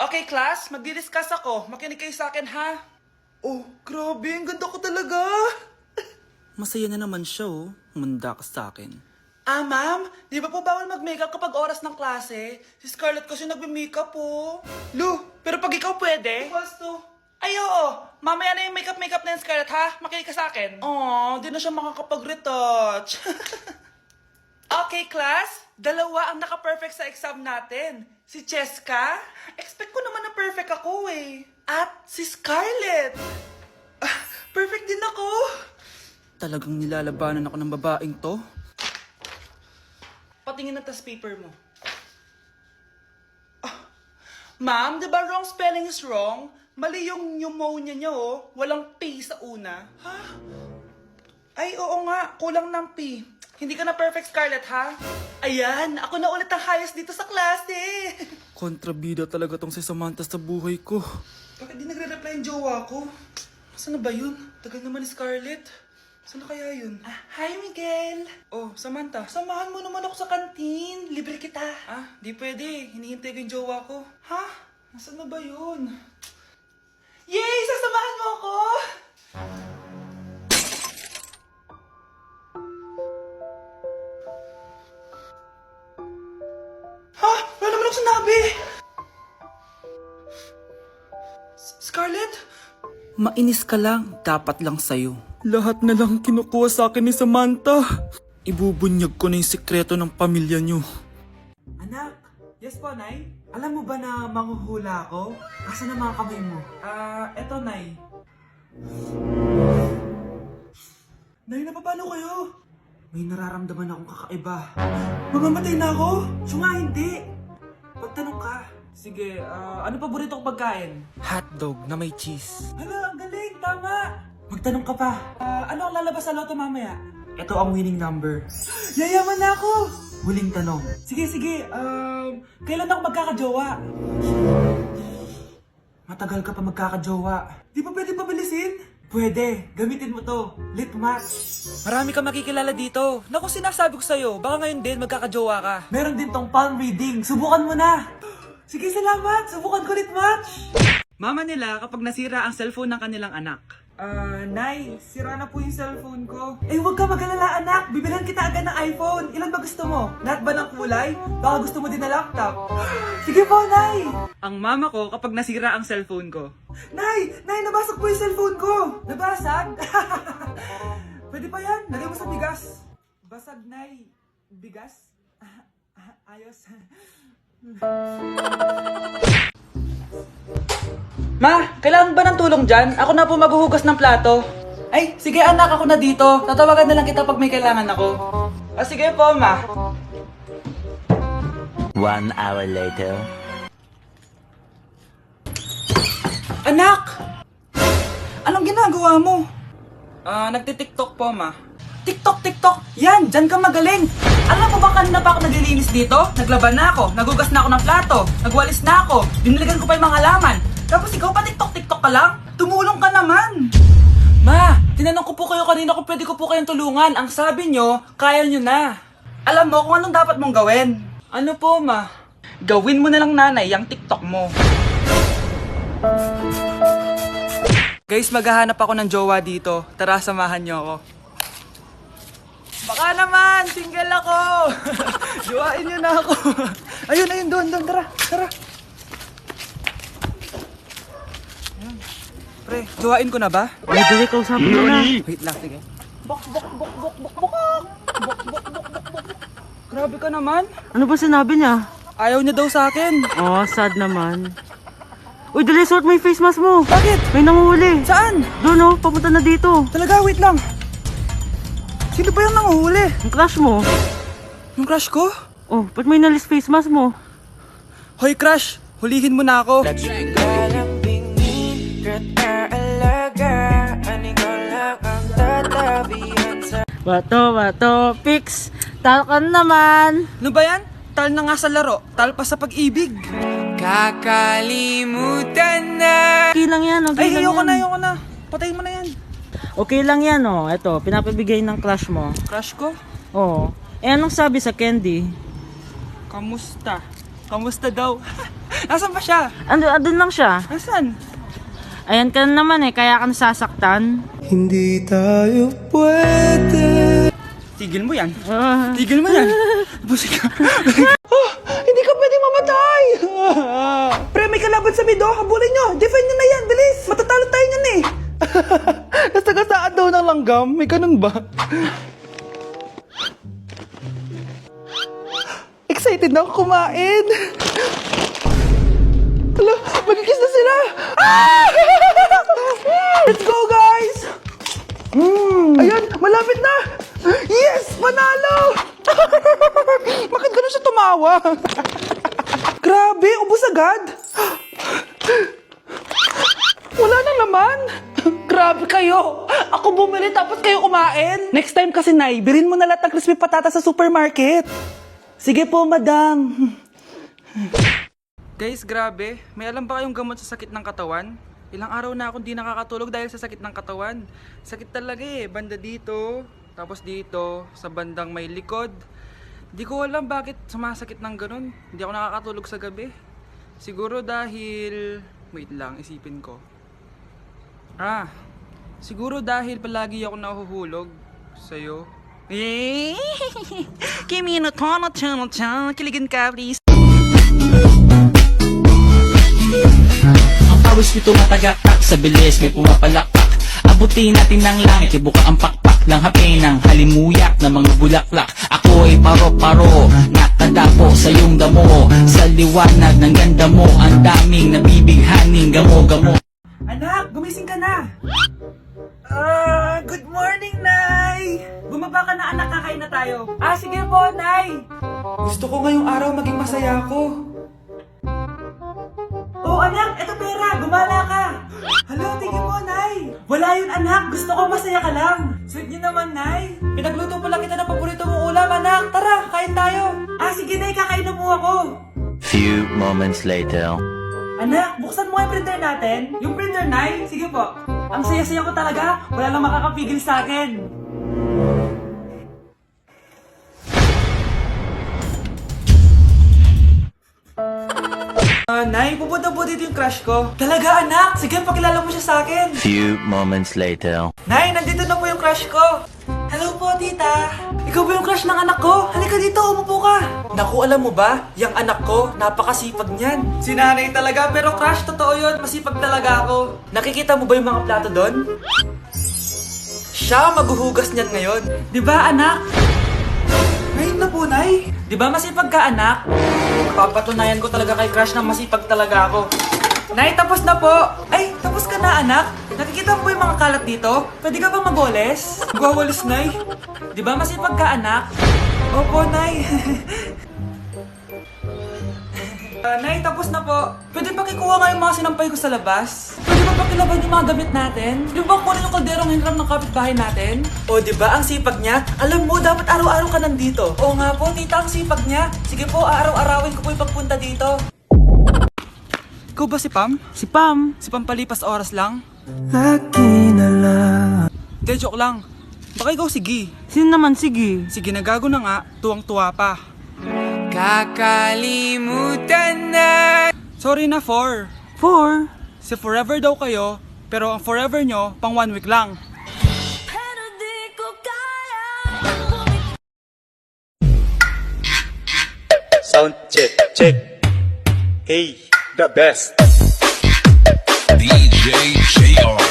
Okay, class, magdi-discuss ako. Makinig kayo sa akin, ha? Oh, grabe, ang ganda ko talaga. Masaya na naman siya, oh. Manda ka sa akin. Ah, ma'am, di ba po bawal mag-makeup kapag oras ng klase? Si Scarlett kasi nagme-makeup po. Lu, pero pag ikaw pwede? Gusto. Ay, oo. Mamaya na yung makeup na yung Scarlett, ha? Makinig ka sa akin. Aw, di na siya makakapag-retouch. Okay, class. Dalawa ang naka-perfect sa exam natin. Si Cheska. Expect ko naman na perfect ako eh. At si Scarlett. Perfect din ako. Talagang nilalabanan ako ng babaeng to. Patingin na tas paper mo. Ma'am, di ba wrong spelling is wrong? Mali yung pneumonia niya, oh. Walang P sa una. Ha? Ay, oo nga. Kulang ng P. Hindi ka na perfect, Scarlett, ha? Ayan, ako na ulit ang highest dito sa klase. Kontrabida talaga tong si Samantha sa buhay ko. Bakit di nagre-reply yung jowa ko? Saan na ba yun? Tagal naman ni Scarlett. Saan na kaya yun? Hi, Miguel. Oh, Samantha, samahan mo naman ako sa kantin. Libre kita. Di pwede. Hinihintay ko yung jowa ko. Ha? Nasaan na ba yun? Yay! Sasamahan mo ako! Ha? Wala naman ako sinabi! Scarlett? Mainis ka lang, dapat lang sa'yo. Lahat na lang kinukuha sa akin ni Samantha. Ibubunyag ko na yung sikreto ng pamilya niyo. Anak, yes po, Nay. Alam mo ba na manghuhula ako? Asa na mga kamay mo? Eto, Nay. Nay, paano kayo? May nararamdaman akong kakaiba. Mamamatay na ako? Siya nga, hindi. Pagtanong ka. Sige, ano paborito kong pagkain? Hotdog na may cheese. Hala, ang galing, tama! Magtanong ka pa. Ano ang lalabas sa loto mamaya? Ito ang winning number. Yayaman na ako! Huling tanong. Sige. Kailan ako magkakajowa? Matagal ka pa magkakajowa. Di ba pwede pabilisin? Pwede. Gamitin mo to. Lit match. Marami ka makikilala dito. Naku, sinasabi ko sa'yo, baka ngayon din magkakajowa ka. Meron din tong palm reading. Subukan mo na. Sige, salamat. Subukan ko lit match. Mama nila kapag nasira ang cellphone ng kanilang anak. Nay, sira na po yung cellphone ko. Eh, huwag ka mag-alala, anak. Bibilhan kita agad ng iPhone. Ilan ba gusto mo? Lahat ba ng kulay? Baka gusto mo din na laptop. Sige po, Nay. Ang mama ko kapag nasira ang cellphone ko. Nay, nabasag po yung cellphone ko. Nabasag? Pwede pa yan. Lagay mo sa bigas. Basag, Nay. Bigas? Ayos. Ma, kailangan ba ng tulong dyan? Ako na po maghuhugas ng plato. Ay, sige anak, ako na dito. Tatawagan na lang kita pag may kailangan ako. Sige po, ma. 1 hour later. Anak! Anong ginagawa mo? Nagtitiktok po, ma. TikTok! Yan! Dyan ka magaling! Alam mo ba kanina pa ako naglilinis dito? Naglaban na ako, nagugas na ako ng plato, nagwalis na ako, diniligan ko pa yung mga halaman. Tapos ikaw pa TikTok ka lang? Tumulong ka naman! Ma, tinanong ko po kayo kanina kung pwede ko po kayong tulungan. Ang sabi nyo, kaya nyo na. Alam mo kung anong dapat mong gawin? Ano po, ma? Gawin mo na lang nanay yung TikTok mo. Guys, maghahanap ako ng jowa dito. Tara, samahan niyo ako. Baka naman, single ako! Jowain nyo na ako. Ayun, doon, tara. Pre, jowain ko na ba? Ay, dali, kausapin mo na. Wait lang, sige. Bok. Grabe ka naman. Ano ba sinabi niya? Ayaw niya daw sa akin. Oh, sad naman. Uy, dali, suot mo yung face mask mo. Bakit? May nanguhuli. Saan? Doon, oh, papunta na dito. Talaga, wait lang. Sino ba yung nanguhuli? Ang crush mo. Yung crush ko? Oh, ba't may nalis face mask mo? Hoy, crush! Hulihin mo na ako. Bato, fix. Talkan naman. Ano ba yan? Tal na nga sa laro. Tal pa sa pag-ibig. Kakalimutan na. Okay lang yan, okay lang yan. Ayoko na. Patayin mo na yan. Okay lang yan, oh. Ito, pinapabigay ng crush mo. Crush ko? Oh. Eh, anong sabi sa candy? Kamusta? Kamusta daw? Nasaan ba siya? Andun lang siya. Nasaan? Ayan ka na naman eh, kaya ka nasasaktan. Hindi tayo pwede. Tigil mo yan. Ah. Tigil mo yan. Busik ka. Hindi ka pwede mamatay. Pre, may kalaban sa mid, oh. Habulin nyo. Defend nyo na yan. Bilis. Matatalo tayo nyan eh. Nasagasaan daw ng langgam. May ganun ba? Excited na ako kumain. Hala, magkikis na sila. Ah! Let's go, guys. Ayan, malapit na. Yes, manalo. Bakit gano'n siya tumawa? Grabe, ubos agad. Wala na naman. Grabe kayo. Ako bumili tapos kayo kumain. Next time kasi, Nay, bilhin mo na lahat ng crispy patata sa supermarket. Sige po, madam. Guys, grabe. May alam ba kayong gamot sa sakit ng katawan? Ilang araw na akong di nakakatulog dahil sa sakit ng katawan. Sakit talaga eh. Banda dito, tapos dito, sa bandang may likod. Di ko alam bakit sumasakit ng ganun. Hindi ako nakakatulog sa gabi. Siguro dahil... Wait lang, isipin ko. Siguro dahil palagi ako nahuhulog sa'yo. Kimi no tono chan kiligin ka please. Ang pawis nito matagakak, sa bilis may pumapalakpak. Abutin natin ng langit, ibuka ang pakpak ng hapin ng halimuyak na mga bulaklak. Ako'y paro-paro, nakadapo sa iyong damo. Sa liwanag ng ganda mo, ang daming nabibighaning gamo-gamo. Anak, gumising ka na. Good morning, Nay. Bumaba ka na, anak, kakain na tayo. Sige po, Nay. Gusto ko ngayong araw maging masaya ako. Oh, anak, eto pera, gumala ka. Hala, tingin mo, Nay. Wala yun, anak, gusto ko masaya ka lang. Sweet niyo naman, Nay. Pinagluto pala kita ng paborito mong ulam, anak. Tara, kain tayo. Sige, Nay, kakain na po ako. Few moments later. Anak, buksan mo yung printer natin. Yung printer, Nay? Sige po. Ang saya-saya ko talaga. Wala lang makakapigil sa akin. Nay, pupunta po dito yung crush ko. Talaga, anak? Sige, pakilala mo siya sa akin. Few moments later. Nay, nandito na po yung crush ko. Hello po, tita. Ikaw ba yung crush ng anak ko? Halika dito, umupo ka. Naku, alam mo ba? Yung anak ko, napakasipag niyan. Si nanay talaga, pero crush, totoo yun. Masipag talaga ako. Nakikita mo ba yung mga plato doon? Siya maghuhugas niyan ngayon. Di ba, anak? Ngayon na po, Nay. Di ba masipag ka, anak? Papatunayan ko talaga kay crush na masipag talaga ako. Nay, tapos na po. Ay, tapos ka na, anak. Nakikita mo ba yung mga kalat dito? Pwede ka bang magwalis? Magwawalis, Nay. Di ba masipag ka, anak? Opo, Nay. Nay, tapos na po. Pwede ba kikuha nga yung mga sinampay ko sa labas? Pwede ba pakilaban yung mga gamit natin? Di ba kunin yung kalderong hinram ng kapitbahay natin? O, di ba ang sipag niya? Alam mo, dapat araw-araw ka nandito. Oo nga po, tita, ang sipag niya. Sige po, araw-arawin ko po yung pagpunta dito. Ikaw ba si Pam? Si Pam. Si Pam palipas oras lang? Lagi na lang. Hindi, joke lang. Baka ikaw sige. Sino naman? Sige. Sige, nagago na nga. Tuwang-tuwa pa. Kakalimutan na. Sorry na, 4. 4. Si forever daw kayo, pero ang forever nyo, pang 1 week lang. Sound check, check. Hey, the best. DJ JR.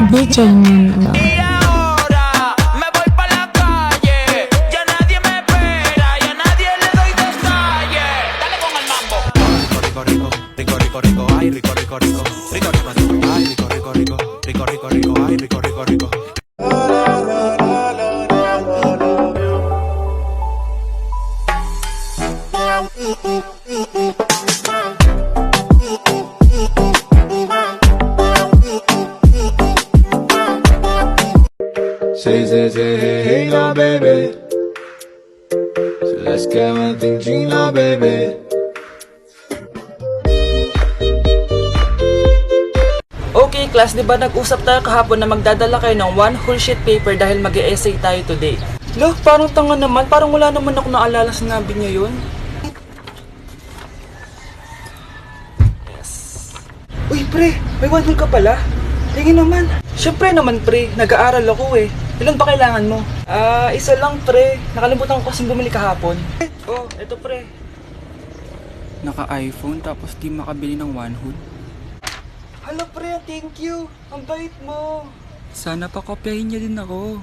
DJ Nino. Y ahora me voy pa' la calle. Ya nadie me espera, ya nadie le doy detalles. Dale con el mambo. Rico, rico, rico, rico, rico, ay, rico, rico, rico, rico, rico, rico, ay, rico, rico, rico, rico, rico, rico, ay, rico, rico, rico. Gina, baby. So let's get one thing, Gina, baby. Okay class, di ba nag-usap tayo kahapon na magdadala kayo ng one whole sheet paper dahil mag-e-essay tayo today? Loh, parang tanga naman. Parang wala naman ako naalala sinabi niya yun. Uy, pre, may one whole ka pala? Tingin naman. Siyempre naman, pre. Nag-aaral ako eh. Ilan ba kailangan mo? Isa lang, pre. Nakalimutan ko kasing bumili kahapon. Oh, eto, pre. Naka-iPhone tapos di makabili ng one whole. Hala, pre. Thank you. Ang bait mo. Sana pa kopyahin niya din ako.